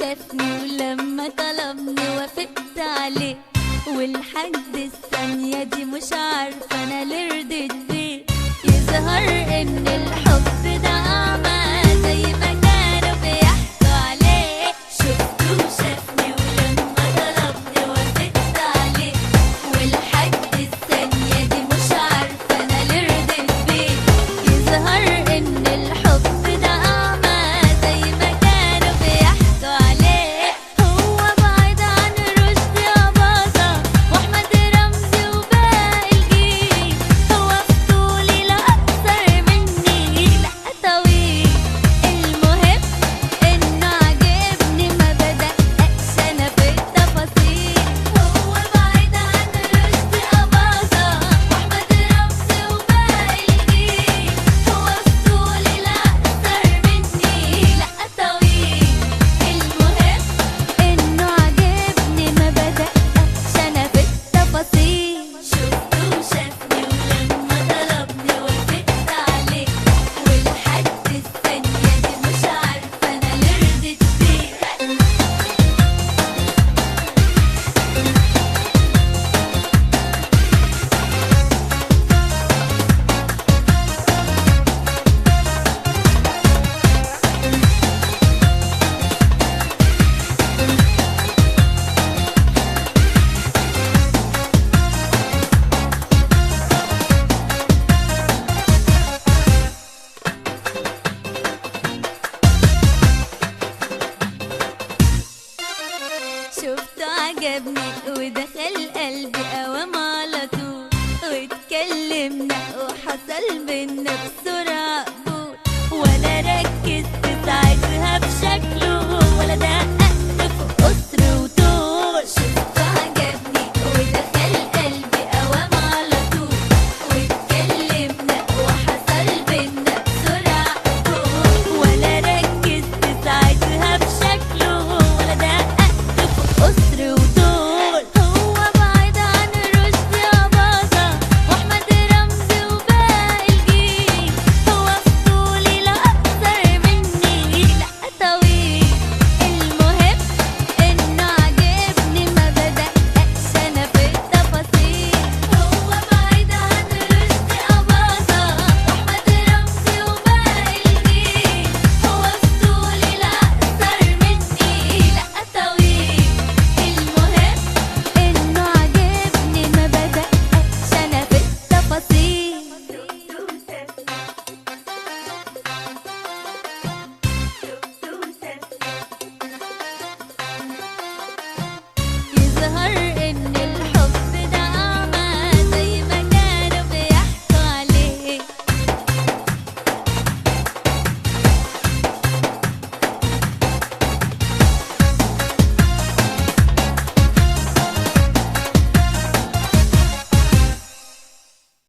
شافني ولما طلبني وافقت عليه، ولحد الثانية دي مش عارفة أنا ليه رضيت بيه. يظهر إن الحب ده أعمى زي ما كانوا بيحكوا عليه. شفته وشافني ولما طلبني وافقت عليه، ولحد الثانية دي مش عارفة أنا ليه رضيت بيه. يظهر إن الحب ده أعمى زي ما كانوا بيحكوا عليه. هو بعيد عن رشدي أباظة وأحمد رمزي وباقي الجيل. هو في طولي لا أقصر مني لا طويل. المهم إنه عاجبني ما بدققش أنا في التفاصيل. هو بعيد عن رشدي أباظة وأحمد رمزي وباقي الجيل. هو في طولي لا أقصر مني لا طويل. المهم إنه عاجبني ما بدققش أنا في التفاصيل. شفته وشافني ولما طلبني وافقت عليه، ولحد الثانية دي مش عارفة أنا ليه رضيت بيه. شفته عجبني ودخل قلبي قوام على طول، واتكلمنا وحصل بينا بسرعة قبول. ولا ركزت ساعتها بشكله ولا دققت في قصر وطول. شفته عجبني ودخل قلبي قوام على طول، واتكلمنا وحصل بينا بسرعة قبول. ولا ركزت ساعتها بشكله ولا دققت قصر وطول. هو بعيد عن رشدي أباظة وأحمد رمزي وباقي الجيل. هو في طولي لا أقصر مني لا طويل. المهم إنه عاجبني ما بدققش أنا في التفاصيل. هو بعيد عن رشدي أباظة وأحمد رمزي وباقي الجيل. هو في طولي لا أقصر مني لا طويل. المهم إنه عاجبني ما بدققش أنا في التفاصيل. يظهر